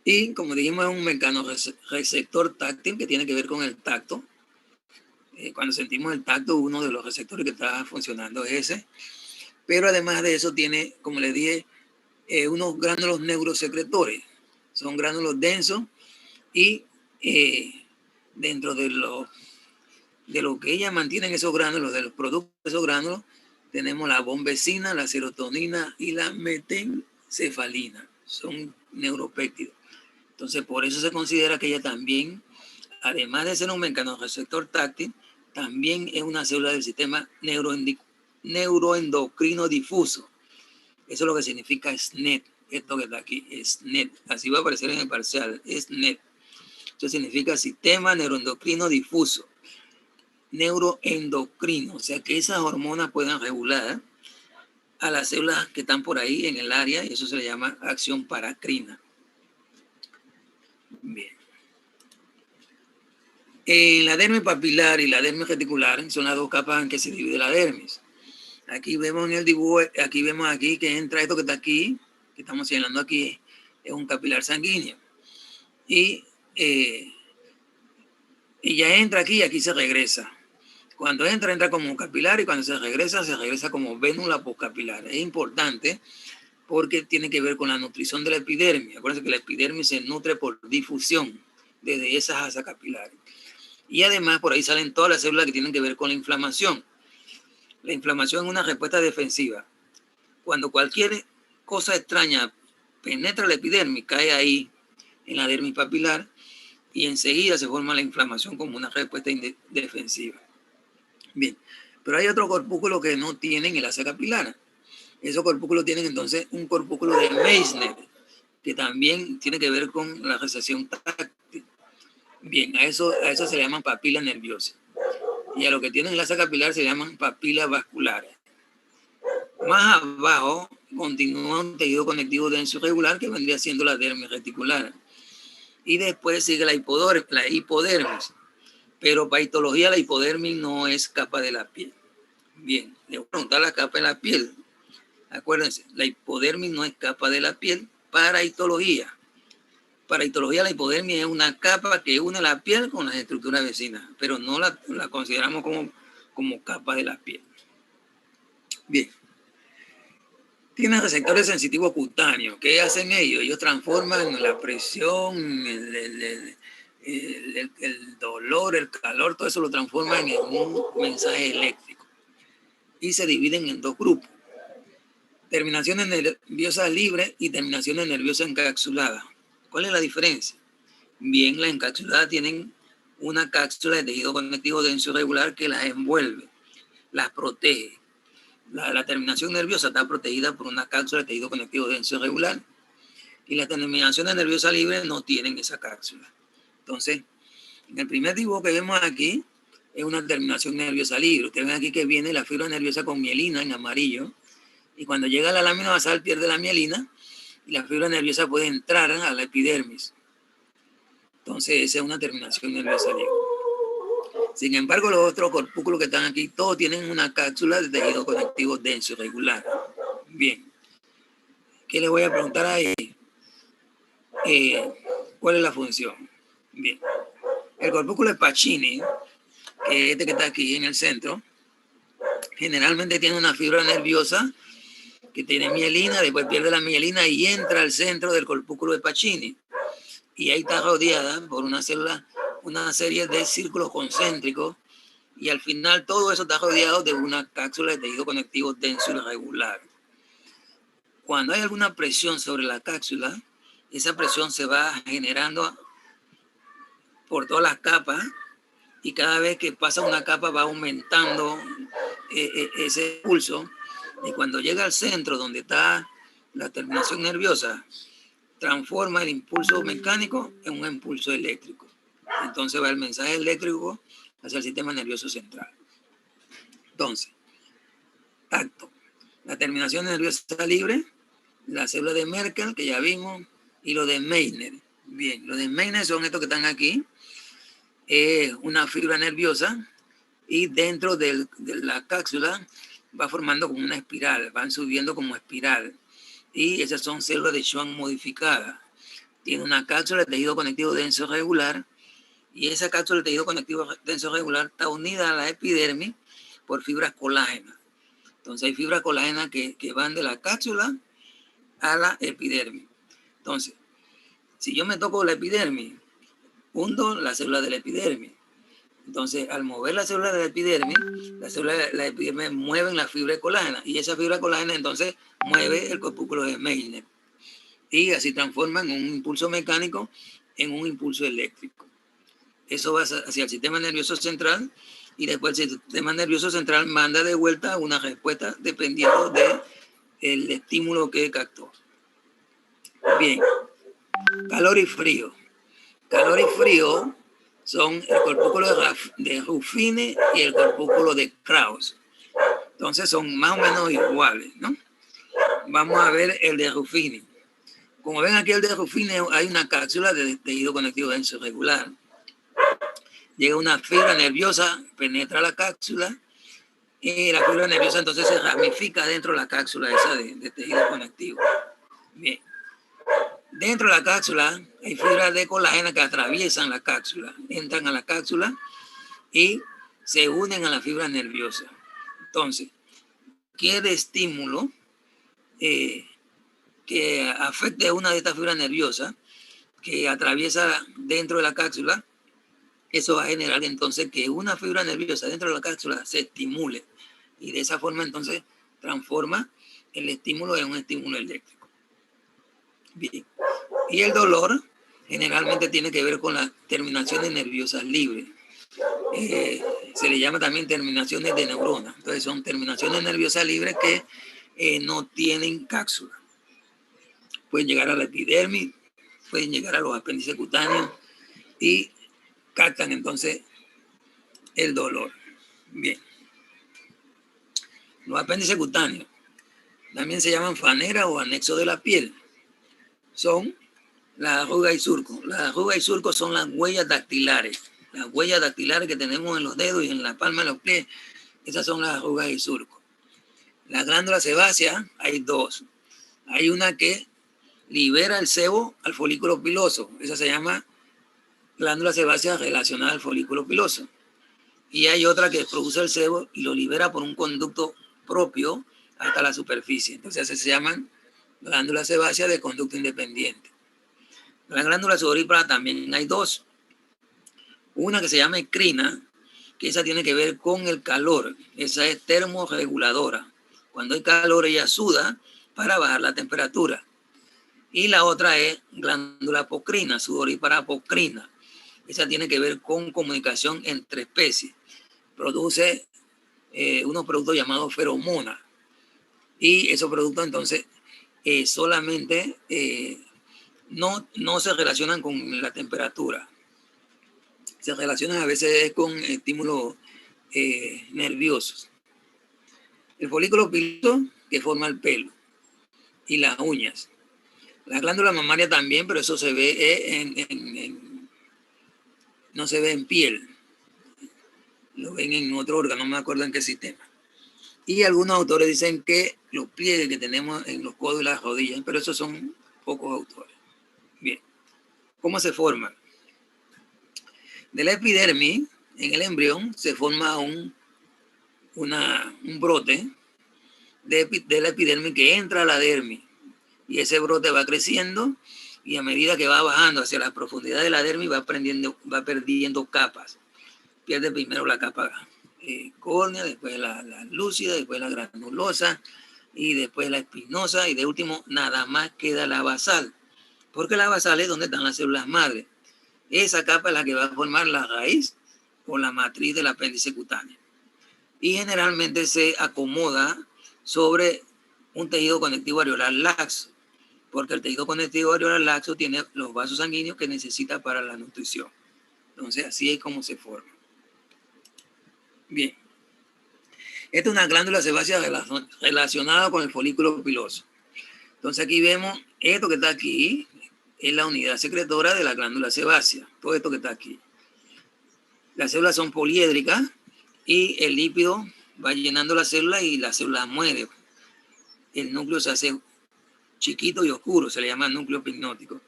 [SPEAKER 1] Y como dijimos, es un mecanorreceptor táctil que tiene que ver con el tacto. Cuando sentimos el tacto, uno de los receptores que está funcionando es ese. Pero además de eso tiene, como les dije, unos gránulos neurosecretores. Son gránulos densos y dentro de lo que ella mantiene esos gránulos, de los productos de esos gránulos, tenemos la bombecina, la serotonina y la metencefalina. Son neuropéptidos. Entonces, por eso se considera que ella también, además de ser un mecanorreceptor táctil, también es una célula del sistema neuroendocrino difuso. Eso es lo que significa SNET. Esto que está aquí, SNET. Así va a aparecer en el parcial, SNET. Eso significa sistema neuroendocrino difuso. Neuroendocrino, o sea que esas hormonas pueden regular a las células que están por ahí en el área, y eso se le llama acción paracrina. Bien. La dermis papilar y la dermis reticular son las dos capas en que se divide la dermis. Aquí vemos en el dibujo, aquí vemos aquí que entra esto que está aquí, que estamos señalando aquí, es un capilar sanguíneo. Y ya entra aquí y aquí se regresa. Cuando entra como capilar, y cuando se regresa como vénula postcapilar. Es importante porque tiene que ver con la nutrición de la epidermis. Acuérdense que la epidermis se nutre por difusión desde esas asas capilares. Y además por ahí salen todas las células que tienen que ver con la inflamación. La inflamación es una respuesta defensiva. Cuando cualquier cosa extraña penetra la epidermis, cae ahí en la dermis papilar y enseguida se forma la inflamación como una respuesta defensiva. Bien, pero hay otros corpúsculos que no tienen el asa capilar. Esos corpúsculos tienen entonces un corpúsculo de Meissner, que también tiene que ver con la recepción táctil. Bien, a eso se le llaman papilas nerviosas. Y a lo que tienen el asa capilar se llaman papilas vasculares. Más abajo continúa un tejido conectivo denso irregular que vendría siendo la dermis reticular. Y después sigue la hipodermis. Pero para histología la hipodermis no es capa de la piel. Bien, le voy a preguntar la capa de la piel. Acuérdense, la hipodermis no es capa de la piel para histología. Para histología la hipodermis es una capa que une la piel con las estructuras vecinas, pero no la consideramos como capa de la piel. Bien. Tiene receptores sensitivos cutáneos. ¿Qué hacen ellos? Ellos transforman la presión, el dolor, el calor, todo eso lo transforman en un mensaje eléctrico. Y se dividen en dos grupos. Terminaciones nerviosas libres y terminaciones nerviosas encapsuladas. ¿Cuál es la diferencia? Bien, las encapsuladas tienen una cápsula de tejido conectivo denso irregular que las envuelve, las protege. La terminación nerviosa está protegida por una cápsula de tejido conectivo denso irregular. Y las terminaciones nerviosas libres no tienen esa cápsula. Entonces, en el primer dibujo que vemos aquí es una terminación nerviosa libre. Ustedes ven aquí que viene la fibra nerviosa con mielina en amarillo. Y cuando llega a la lámina basal pierde la mielina y la fibra nerviosa puede entrar a la epidermis. Entonces, esa es una terminación nerviosa libre. Sin embargo, los otros corpúsculos que están aquí, todos tienen una cápsula de tejido conectivo denso irregular. Bien. ¿Qué les voy a preguntar ahí? ¿Cuál es la función? Bien. El corpúsculo de Pacini, que es este que está aquí en el centro, generalmente tiene una fibra nerviosa que tiene mielina, después pierde la mielina y entra al centro del corpúsculo de Pacini. Y ahí está rodeada por una serie de círculos concéntricos, y al final todo eso está rodeado de una cápsula de tejido conectivo denso irregular. Cuando hay alguna presión sobre la cápsula, esa presión se va generando por todas las capas, y cada vez que pasa una capa va aumentando ese pulso, y cuando llega al centro donde está la terminación nerviosa, transforma el impulso mecánico en un impulso eléctrico. Entonces va el mensaje eléctrico hacia el sistema nervioso central. Entonces, tacto. La terminación nerviosa libre, la célula de Merkel, que ya vimos, y lo de Meissner. Bien, lo de Meissner son estos que están aquí. Es una fibra nerviosa y dentro de la cápsula va formando como una espiral, van subiendo como espiral. y esas son células de Schwann modificadas. Tiene una cápsula de tejido conectivo denso regular, y esa cápsula de tejido conectivo denso regular está unida a la epidermis por fibras colágenas. Entonces hay fibras colágenas que van de la cápsula a la epidermis. Entonces, si yo me toco la epidermis, hundo la célula de la epidermis. Entonces, al mover la célula de la epidermis, la célula de la epidermis mueven la fibra colágena, y esa fibra colágena entonces mueve el corpúsculo de Meissner, y así transforman un impulso mecánico en un impulso eléctrico. Eso va hacia el sistema nervioso central, y después el sistema nervioso central manda de vuelta una respuesta dependiendo del estímulo que captó. Bien, calor y frío. Calor y frío son el corpúsculo de Ruffini y el corpúsculo de Krauss. Entonces son más o menos iguales, ¿no? Vamos a ver el de Ruffini. Como ven aquí, el de Ruffini hay una cápsula de tejido conectivo denso regular. Llega una fibra nerviosa, penetra la cápsula, y la fibra nerviosa entonces se ramifica dentro de la cápsula esa de tejido conectivo. Bien. Dentro de la cápsula hay fibras de colágeno que atraviesan la cápsula, entran a la cápsula y se unen a la fibra nerviosa. Entonces, cualquier estímulo que afecte a una de estas fibras nerviosas que atraviesa dentro de la cápsula, eso va a generar entonces que una fibra nerviosa dentro de la cápsula se estimule, y de esa forma entonces transforma el estímulo en un estímulo eléctrico. Bien. Y el dolor generalmente tiene que ver con las terminaciones nerviosas libres. Se le llama también terminaciones de neuronas. Entonces son terminaciones nerviosas libres que no tienen cápsula. Pueden llegar a la epidermis, pueden llegar a los apéndices cutáneos y captan entonces el dolor. Bien. Los apéndices cutáneos también se llaman fanera o anexo de la piel. Son las arrugas y surcos. Las arrugas y surcos son las huellas dactilares. Las huellas dactilares que tenemos en los dedos y en la palma de los pies, esas son las arrugas y surcos. Las glándulas sebáceas hay dos. Hay una que libera el sebo al folículo piloso. Esa se llama glándula sebácea relacionada al folículo piloso. Y hay otra que produce el sebo y lo libera por un conducto propio hasta la superficie. Entonces se llaman glándulas sebáceas de conducto independiente. La glándula sudorípara también hay dos. Una que se llama encrina, que esa tiene que ver con el calor. Esa es termorreguladora. Cuando hay calor ella suda para bajar la temperatura. Y la otra es glándula apocrina, sudorípara apocrina. Esa tiene que ver con comunicación entre especies. Produce unos productos llamados feromonas. Y esos productos entonces solamente no se relacionan con la temperatura. Se relacionan a veces con estímulos nerviosos. El folículo piloso, que forma el pelo, y las uñas. La glándula mamaria también, pero eso se ve no se ve en piel. Lo ven en otro órgano, no me acuerdo en qué sistema. Y algunos autores dicen que los pliegues que tenemos en los codos y las rodillas, pero esos son pocos autores. Bien, ¿cómo se forman? De la epidermis, en el embrión, se forma un brote de la epidermis que entra a la dermis. Y ese brote va creciendo, y a medida que va bajando hacia la profundidad de la dermis va perdiendo capas. Pierde primero la capa córnea, después la lúcida, después la granulosa, y después la espinosa, y de último nada más queda la basal. Porque la basal es donde están las células madre. Esa capa es la que va a formar la raíz o la matriz del apéndice cutáneo. Y generalmente se acomoda sobre un tejido conectivo areolar laxo, porque el tejido conectivo areolar laxo tiene los vasos sanguíneos que necesita para la nutrición. Entonces así es como se forma. Bien. Esta es una glándula sebácea relacionada con el folículo piloso. Entonces aquí vemos esto que está aquí, es la unidad secretora de la glándula sebácea. Todo esto que está aquí. Las células son poliédricas y el lípido va llenando la célula y la célula muere. El núcleo se hace chiquito y oscuro, se le llama núcleo epinótico.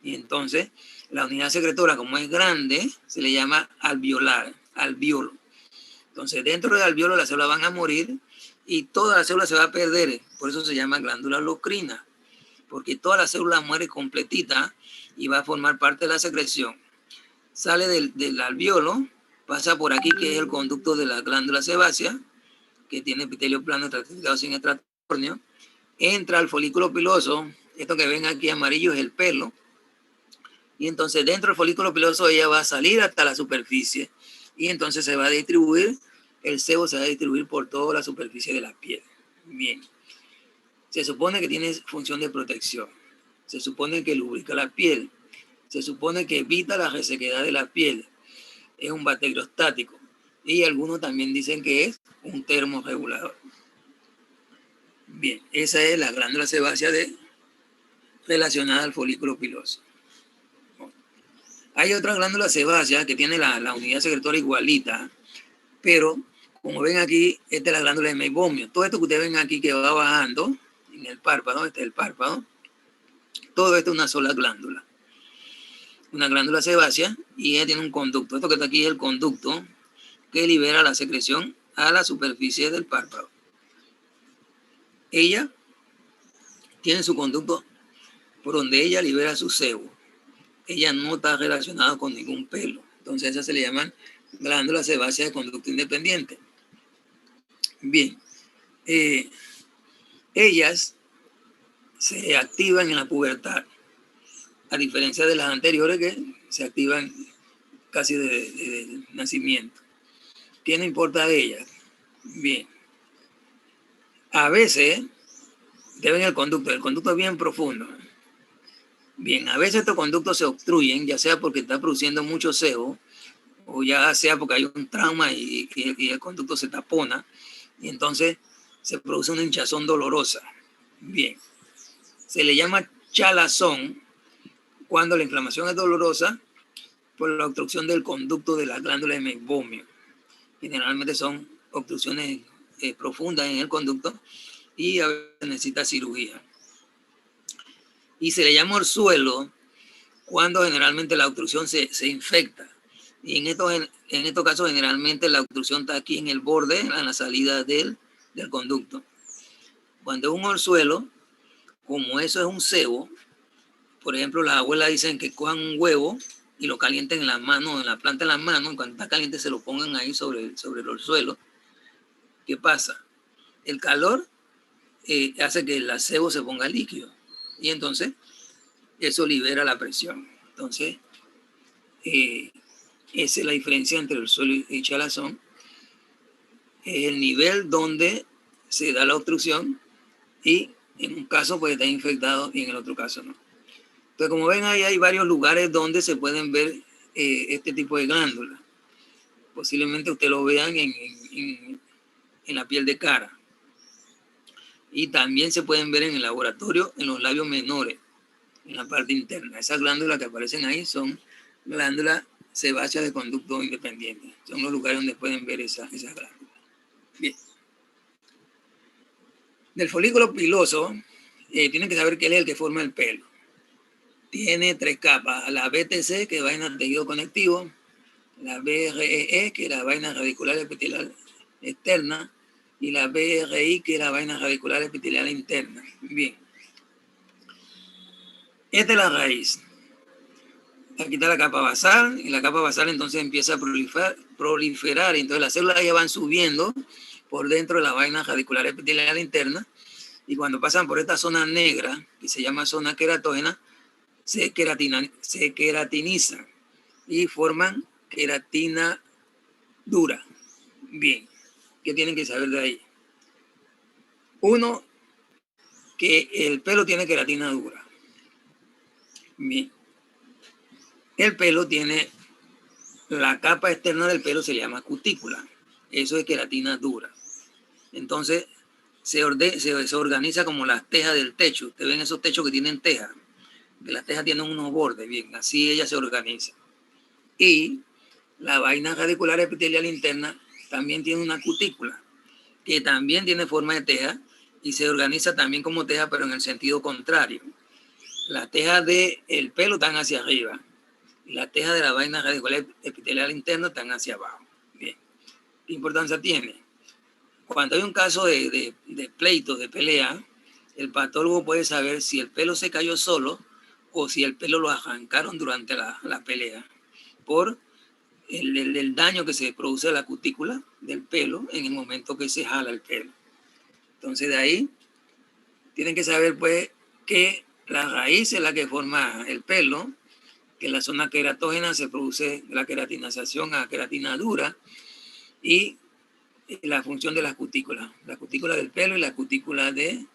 [SPEAKER 1] Y entonces la unidad secretora, como es grande, se le llama alveolar, alveolo. Entonces dentro del alveolo las células van a morir y toda la célula se va a perder. Por eso se llama glándula locrina, porque toda la célula muere completita y va a formar parte de la secreción. Sale del alveolo, pasa por aquí, que es el conducto de la glándula sebácea, que tiene epitelio plano estratificado sin estratornio, entra al folículo piloso. Esto que ven aquí amarillo es el pelo, y entonces dentro del folículo piloso ella va a salir hasta la superficie, y entonces se va a distribuir, el sebo se va a distribuir por toda la superficie de la piel. Bien, se supone que tiene función de protección, se supone que lubrica la piel, se supone que evita la resequedad de la piel, es un bacteriostático, y algunos también dicen que es un termorregulador. Bien, esa es la glándula sebácea relacionada al folículo piloso. Hay otra glándula sebácea que tiene la unidad secretora igualita, pero como ven aquí, esta es la glándula de meibomio. Todo esto que ustedes ven aquí que va bajando en el párpado, este es el párpado, todo esto es una sola glándula. Una glándula sebácea, y ella tiene un conducto. Esto que está aquí es el conducto que libera la secreción a la superficie del párpado. Ella tiene su conducto por donde ella libera su sebo. Ella no está relacionada con ningún pelo. Entonces esas se le llaman glándulas sebáceas de conducto independiente. Bien, ellas se activan en la pubertad, a diferencia de las anteriores que se activan casi de nacimiento. ¿Qué no importa de ellas? Bien, a veces deben el conducto es bien profundo. Bien, a veces estos conductos se obstruyen, ya sea porque está produciendo mucho sebo, o ya sea porque hay un trauma y el conducto se tapona, y entonces se produce una hinchazón dolorosa. Bien, se le llama chalazón cuando la inflamación es dolorosa por la obstrucción del conducto de la glándula de meibomio. Generalmente son obstrucciones profundas en el conducto y a veces necesita cirugía. Y se le llama orzuelo cuando generalmente la obstrucción se infecta. Y en estos casos generalmente la obstrucción está aquí en el borde, en la salida del conducto. Cuando es un orzuelo, como eso es un sebo, por ejemplo, las abuelas dicen que cojan un huevo y lo calienten en la mano, en la planta de la mano, y cuando está caliente se lo pongan ahí sobre el orzuelo. ¿Qué pasa? El calor hace que el sebo se ponga líquido, y entonces eso libera la presión. Entonces, esa es la diferencia entre el orzuelo y chalazón. Es el nivel donde se da la obstrucción, y en un caso puede estar infectado y en el otro caso no. Entonces, como ven, ahí hay varios lugares donde se pueden ver este tipo de glándulas. Posiblemente ustedes lo vean en la piel de cara. Y también se pueden ver en el laboratorio, en los labios menores, en la parte interna. Esas glándulas que aparecen ahí son glándulas sebáceas de conducto independiente. Son los lugares donde pueden ver esas glándulas. Bien. Del folículo piloso, tienen que saber que él es el que forma el pelo. Tiene 3 capas: la BTC, que es vaina de tejido conectivo; la BREE, que es la vaina radicular epitelial externa; y la BRI, que es la vaina radicular epitelial interna. Bien. Esta es la raíz. Aquí está la capa basal, y la capa basal entonces empieza a proliferar, y entonces las células ya van subiendo por dentro de la vaina radicular epitelial interna, y cuando pasan por esta zona negra, que se llama zona queratógena, se queratinizan y forman queratina dura. Bien, ¿qué tienen que saber de ahí? Uno, que el pelo tiene queratina dura. Bien, el pelo tiene, la capa externa del pelo se llama cutícula. Eso es queratina dura. Entonces se organiza como las tejas del techo. Ustedes ven esos techos que tienen tejas, que las tejas tienen unos bordes. Bien, así ella se organiza. Y la vaina radicular epitelial interna también tiene una cutícula, que también tiene forma de teja, y se organiza también como teja, pero en el sentido contrario. Las tejas del pelo están hacia arriba y las tejas de la vaina radicular epitelial interna están hacia abajo. Bien. ¿Qué importancia tiene? Cuando hay un caso de pleito, de pelea, el patólogo puede saber si el pelo se cayó solo o si el pelo lo arrancaron durante la pelea por el daño que se produce a la cutícula del pelo en el momento que se jala el pelo. Entonces de ahí tienen que saber pues que la raíz es la que forma el pelo, que en la zona queratógena se produce la queratinización a queratina dura y la función de las cutículas, la cutícula del pelo y la cutícula de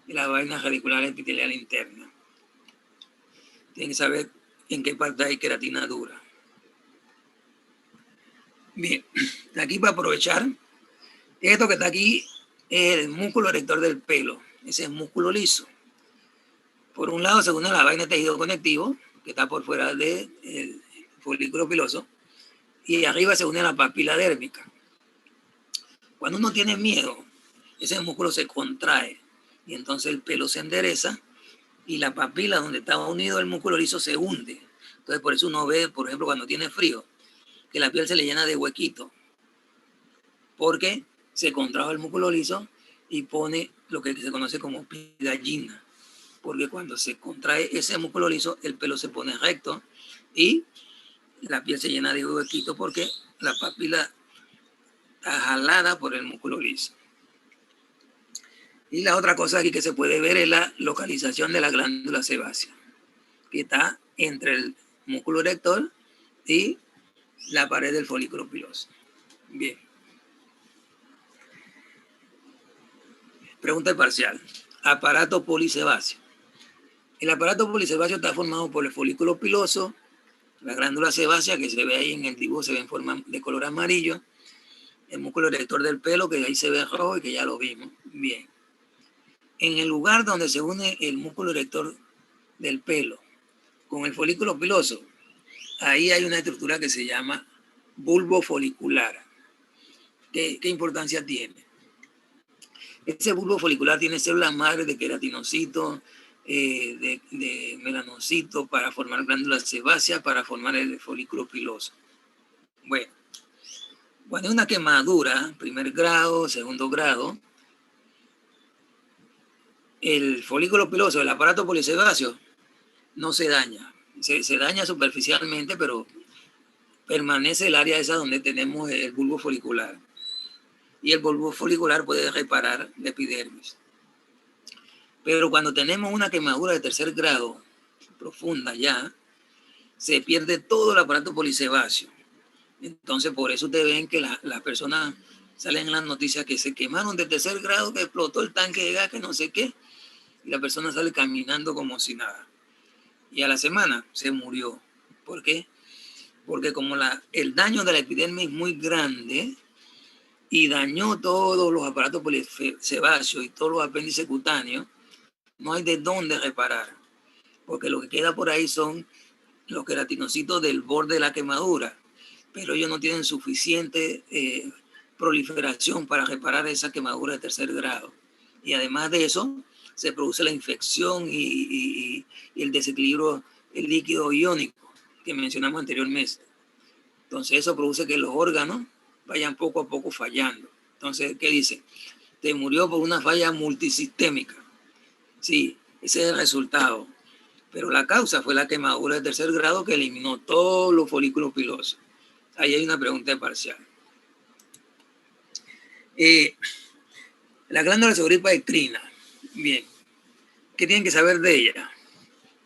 [SPEAKER 1] la vaina radicular epitelial interna. Tienen que saber en qué parte hay queratina dura. Bien, aquí para aprovechar, esto que está aquí es el músculo erector del pelo, ese es músculo liso. Por un lado se une la vaina de tejido conectivo, que está por fuera del folículo piloso, y arriba se une la papila dérmica. Cuando uno tiene miedo, ese músculo se contrae y entonces el pelo se endereza y la papila donde estaba unido el músculo liso se hunde. Entonces por eso uno ve, por ejemplo, cuando tiene frío, que la piel se le llena de huequitos, porque se contrajo el músculo liso y pone lo que se conoce como piel de gallina, porque cuando se contrae ese músculo liso, el pelo se pone recto y la piel se llena de huequitos porque la papila está jalada por el músculo liso. Y la otra cosa aquí que se puede ver es la localización de la glándula sebácea, que está entre el músculo erector y la pared del folículo piloso. Bien. Pregunta parcial. Aparato polisebáceo. El aparato polisebáceo está formado por el folículo piloso, la glándula sebácea que se ve ahí en el dibujo, se ve en forma de color amarillo, el músculo erector del pelo que ahí se ve rojo y que ya lo vimos. Bien. En el lugar donde se une el músculo erector del pelo con el folículo piloso, ahí hay una estructura que se llama bulbo folicular. ¿Qué importancia tiene? Ese bulbo folicular tiene células madres de queratinocitos, de melanocitos para formar glándulas sebáceas, para formar el folículo piloso. Bueno, cuando hay una quemadura, primer grado, segundo grado, el folículo piloso, el aparato polisebáceo, no se daña. Se daña superficialmente, pero permanece el área esa donde tenemos el bulbo folicular. Y el bulbo folicular puede reparar la epidermis. Pero cuando tenemos una quemadura de tercer grado, profunda ya, se pierde todo el aparato polisebáceo. Entonces, por eso ustedes ven que las personas salen en las noticias que se quemaron de tercer grado, que explotó el tanque de gas, que no sé qué, y la persona sale caminando como si nada. Y a la semana se murió. ¿Por qué? Porque como el daño de la epidermis es muy grande y dañó todos los aparatos polisebáceos y todos los apéndices cutáneos, no hay de dónde reparar, porque lo que queda por ahí son los queratinocitos del borde de la quemadura, pero ellos no tienen suficiente proliferación para reparar esa quemadura de tercer grado. Y además de eso, se produce la infección y el desequilibrio el líquido iónico que mencionamos anteriormente. Entonces eso produce que los órganos vayan poco a poco fallando. Entonces, ¿qué dice? Te murió por una falla multisistémica. Sí, ese es el resultado. Pero la causa fue la quemadura de tercer grado que eliminó todos los folículos pilosos. Ahí hay una pregunta parcial. La glándula sudorípara endocrina. Bien. ¿Qué tienen que saber de ella?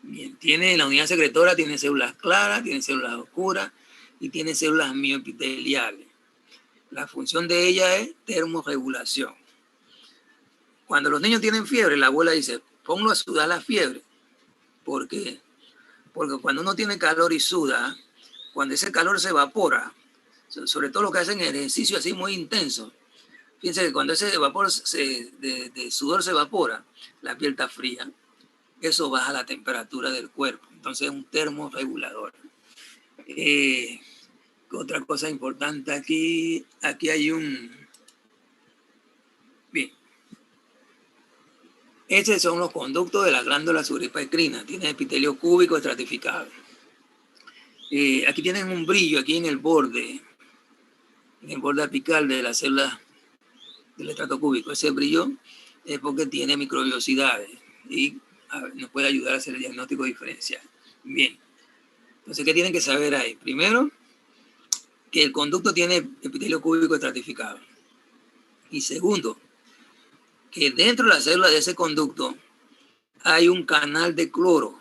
[SPEAKER 1] Bien. Tiene la unidad secretora, tiene células claras, tiene células oscuras y tiene células mioepiteliales. La función de ella es termorregulación. Cuando los niños tienen fiebre, la abuela dice, ponlo a sudar la fiebre. ¿Por qué? Porque cuando uno tiene calor y suda, cuando ese calor se evapora, sobre todo los que hacen ejercicio así muy intenso, fíjense que cuando ese vapor de sudor se evapora, la piel está fría. Eso baja la temperatura del cuerpo. Entonces es un termorregulador. Otra cosa importante aquí hay un... Bien. Estos son los conductos de la glándula sudorípara-encrina. Tiene epitelio cúbico estratificado. Aquí tienen un brillo aquí en el borde apical de la célula del estrato cúbico. Ese brillo es porque tiene microbiosidades y nos puede ayudar a hacer el diagnóstico diferencial. Bien, entonces, ¿qué tienen que saber ahí? Primero, que el conducto tiene epitelio cúbico estratificado. Y segundo, que dentro de la célula de ese conducto hay un canal de cloro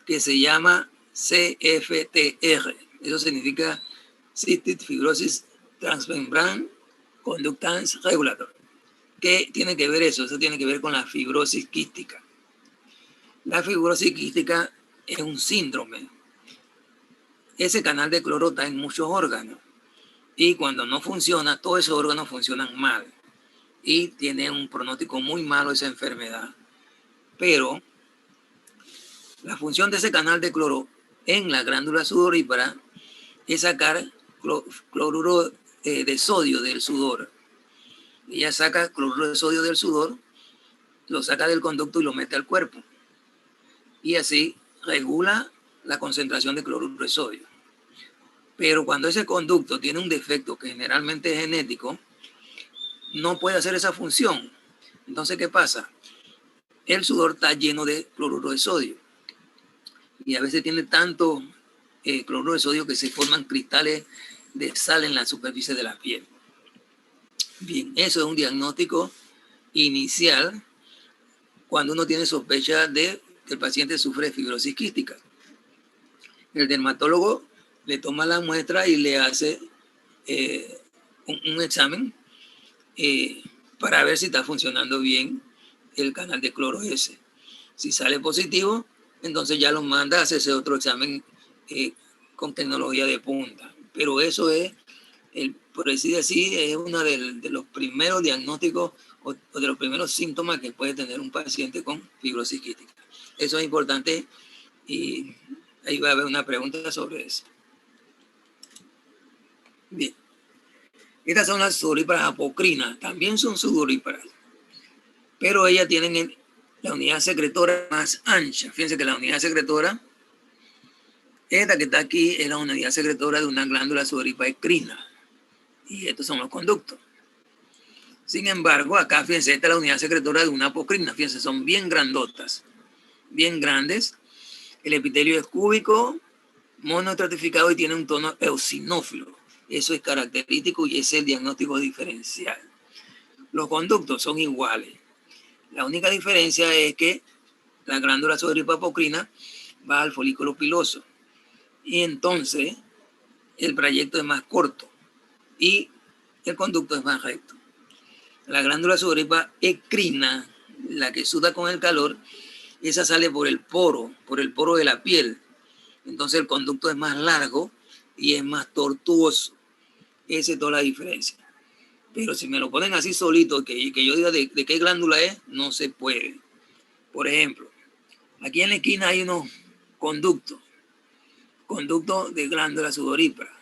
[SPEAKER 1] que se llama CFTR. Eso significa Cystic Fibrosis Transmembrane Conductance Regulator. ¿Qué tiene que ver eso? Eso tiene que ver con la fibrosis quística. La fibrosis quística es un síndrome. Ese canal de cloro está en muchos órganos. Y cuando no funciona, todos esos órganos funcionan mal. Y tiene un pronóstico muy malo esa enfermedad. Pero la función de ese canal de cloro en la glándula sudorípara es sacar cloruro de sodio del sudor. Ella saca cloruro de sodio del sudor, lo saca del conducto y lo mete al cuerpo. Y así regula la concentración de cloruro de sodio. Pero cuando ese conducto tiene un defecto que generalmente es genético, no puede hacer esa función. Entonces, ¿qué pasa? El sudor está lleno de cloruro de sodio. Y a veces tiene tanto cloruro de sodio que se forman cristales de sal en la superficie de la piel. Bien, eso es un diagnóstico inicial cuando uno tiene sospecha de que el paciente sufre de fibrosis quística. El dermatólogo le toma la muestra y le hace un examen para ver si está funcionando bien el canal de cloro ese. Si sale positivo, entonces ya lo manda a hacerse otro examen con tecnología de punta. Pero eso es, por decir así, es uno de los primeros diagnósticos o de los primeros síntomas que puede tener un paciente con fibrosis quística. Eso es importante y ahí va a haber una pregunta sobre eso. Bien. Estas son las sudoríparas apocrinas. También son sudoríparas. Pero ellas tienen la unidad secretora más ancha. Fíjense que la unidad secretora, esta que está aquí, es la unidad secretora de una glándula sudorípara encrina. Y estos son los conductos. Sin embargo, acá, fíjense, esta es la unidad secretora de una apocrina. Fíjense, son bien grandotas, bien grandes. El epitelio es cúbico, monoestratificado y tiene un tono eosinófilo. Eso es característico y es el diagnóstico diferencial. Los conductos son iguales. La única diferencia es que la glándula sudorípara apocrina va al folículo piloso. Y entonces el trayecto es más corto y el conducto es más recto. La glándula sudorípara encrina, la que suda con el calor, esa sale por el poro de la piel. Entonces el conducto es más largo y es más tortuoso. Esa es toda la diferencia. Pero si me lo ponen así solito, que yo diga de qué glándula es, no se puede. Por ejemplo, aquí en la esquina hay unos conductos de glándula sudorípara.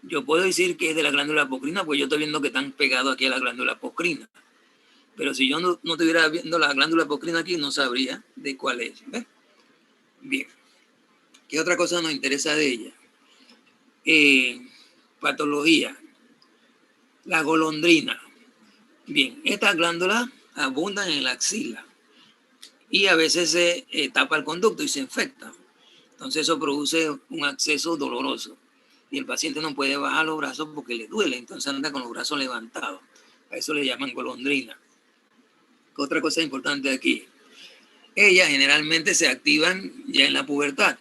[SPEAKER 1] Yo puedo decir que es de la glándula apocrina, pues yo estoy viendo que están pegados aquí a la glándula apocrina. Pero si yo no estuviera viendo la glándula apocrina aquí, no sabría de cuál es. ¿Ves? Bien. ¿Qué otra cosa nos interesa de ella? Patología. La golondrina. Bien, estas glándulas abundan en la axila y a veces se tapa el conducto y se infecta. Entonces eso produce un acceso doloroso y el paciente no puede bajar los brazos porque le duele, entonces anda con los brazos levantados. A eso le llaman golondrina. Otra cosa importante aquí, ellas generalmente se activan ya en la pubertad,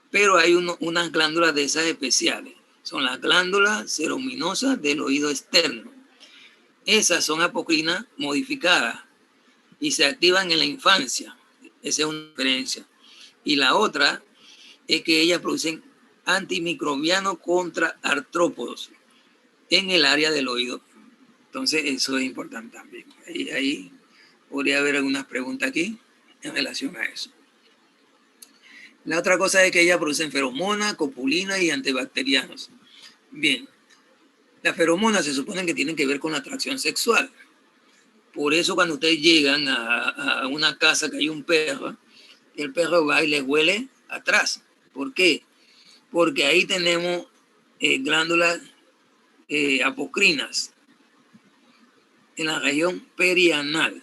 [SPEAKER 1] pero hay unas glándulas de esas especiales. Son las glándulas ceruminosas del oído externo. Esas son apocrinas modificadas y se activan en la infancia. Esa es una diferencia. Y la otra es que ellas producen antimicrobiano contra artrópodos en el área del oído. Entonces eso es importante también. Ahí podría haber algunas preguntas aquí en relación a eso. La otra cosa es que ellas producen feromonas, copulina y antibacterianos. Bien, las feromonas se supone que tienen que ver con la atracción sexual. Por eso cuando ustedes llegan a una casa que hay un perro, el perro va y les huele atrás. ¿Por qué? Porque ahí tenemos glándulas apocrinas en la región perianal.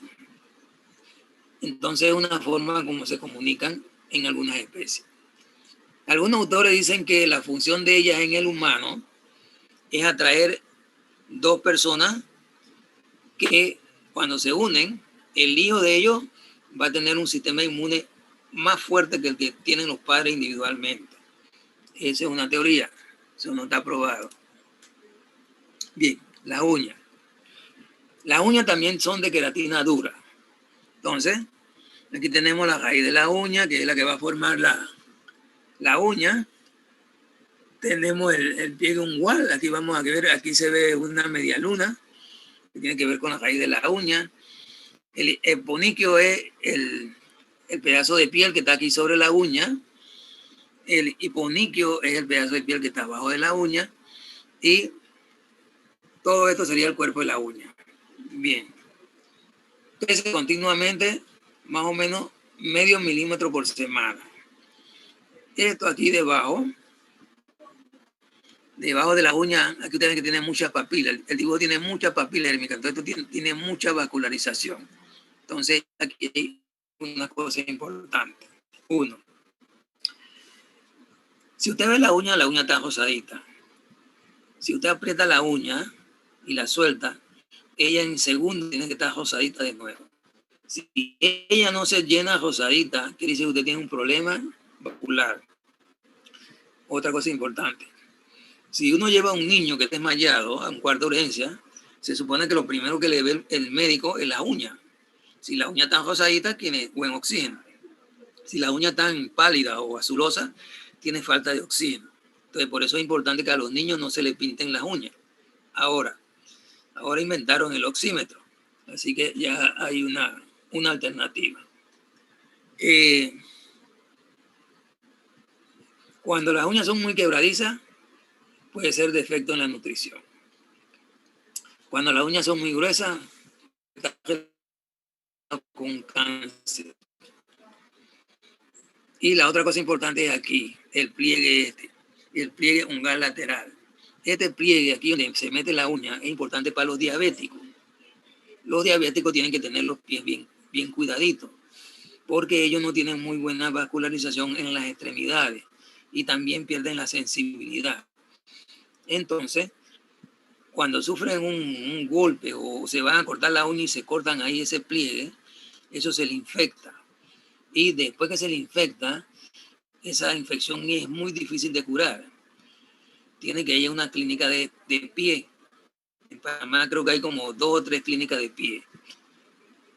[SPEAKER 1] Entonces es una forma como se comunican en algunas especies. Algunos autores dicen que la función de ellas en el humano es atraer dos personas que cuando se unen, el hijo de ellos va a tener un sistema inmune más fuerte que el que tienen los padres individualmente. Esa es una teoría, eso no está probado. Bien, las uñas. Las uñas también son de queratina dura. Entonces, aquí tenemos la raíz de la uña, que es la que va a formar la uña. Tenemos el pliegue ungual, aquí vamos a ver, aquí se ve una media luna, que tiene que ver con la raíz de la uña. El eponiquio es el pedazo de piel que está aquí sobre la uña. El hiponiquio es el pedazo de piel que está abajo de la uña. Y todo esto sería el cuerpo de la uña. Bien. Crece continuamente más o menos medio milímetro por semana. Esto aquí debajo de la uña, aquí ustedes ven que tiene muchas papilas. El dibujo tiene muchas papilas dérmicas, entonces esto tiene mucha vascularización. Entonces aquí hay una cosa importante. Uno, si usted ve la uña está rosadita. Si usted aprieta la uña y la suelta, ella en segundo tiene que estar rosadita de nuevo. Si ella no se llena rosadita, quiere decir que usted tiene un problema vascular. Otra cosa importante. Si uno lleva a un niño que está desmayado a un cuarto de urgencia, se supone que lo primero que le ve el médico es la uña. Si la uña está rosadita, tiene buen oxígeno. Si la uña está pálida o azulosa, tiene falta de oxígeno. Entonces, por eso es importante que a los niños no se les pinten las uñas. Ahora inventaron el oxímetro. Así que ya hay una alternativa. Cuando las uñas son muy quebradizas, puede ser defecto en la nutrición. Cuando las uñas son muy gruesas, está con cáncer. Y la otra cosa importante es aquí, el pliegue el pliegue ungual lateral. Este pliegue aquí donde se mete la uña es importante para los diabéticos. Los diabéticos tienen que tener los pies bien cuidaditos, porque ellos no tienen muy buena vascularización en las extremidades y también pierden la sensibilidad. Entonces, cuando sufren un golpe o se van a cortar la uña y se cortan ahí ese pliegue, eso se le infecta. Y después que se le infecta, esa infección es muy difícil de curar. Tiene que ir a una clínica de pie. En Panamá creo que hay como 2 o 3 clínicas de pie.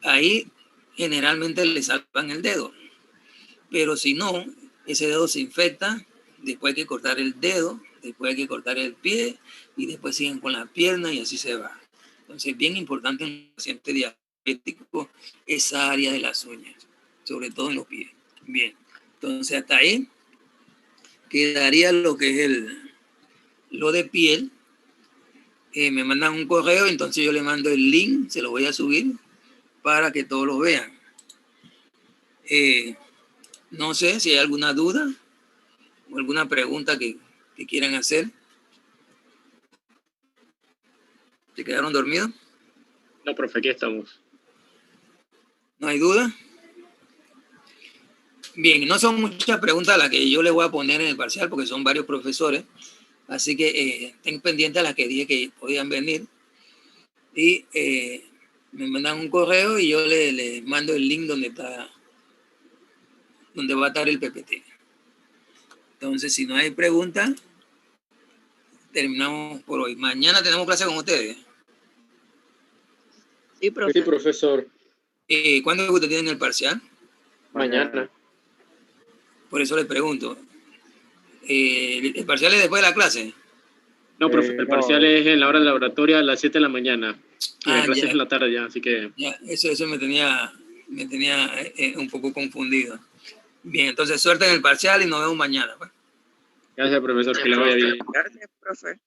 [SPEAKER 1] Ahí generalmente le salvan el dedo. Pero si no, ese dedo se infecta, después hay que cortar el dedo, después hay que cortar el pie y después siguen con la pierna y así se va. Entonces, bien importante en el paciente diabético esa área de las uñas, sobre todo en los pies. Bien, entonces hasta ahí quedaría lo que es lo de piel. Me mandan un correo, entonces yo le mando el link, se lo voy a subir para que todos lo vean. No sé si hay alguna duda o alguna pregunta que quieran hacer. ¿Se quedaron dormidos?
[SPEAKER 2] No, profe, aquí estamos.
[SPEAKER 1] ¿No hay duda? Bien, no son muchas preguntas las que yo les voy a poner en el parcial porque son varios profesores. Así que estén pendientes a las que dije que podían venir. Y me mandan un correo y yo les mando el link donde va a estar el PPT. Entonces, si no hay preguntas, terminamos por hoy. Mañana tenemos clase con ustedes.
[SPEAKER 4] Sí, profe.
[SPEAKER 2] Sí, profesor.
[SPEAKER 1] ¿Cuándo es que ustedes tienen el parcial?
[SPEAKER 2] Mañana.
[SPEAKER 1] Por eso les pregunto. ¿El parcial es después de la clase?
[SPEAKER 2] No, profe, el parcial es en la hora de laboratorio a las 7 de la mañana. Y la clase
[SPEAKER 1] ya.
[SPEAKER 2] es en la tarde ya, así que...
[SPEAKER 1] Ya, eso me tenía un poco confundido. Bien, entonces suerte en el parcial y nos vemos mañana. Pues.
[SPEAKER 2] Gracias, profesor, que le vaya bien.
[SPEAKER 4] Gracias, profe.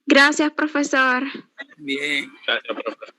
[SPEAKER 3] Gracias, profesor.
[SPEAKER 1] Bien.
[SPEAKER 2] Gracias, profe.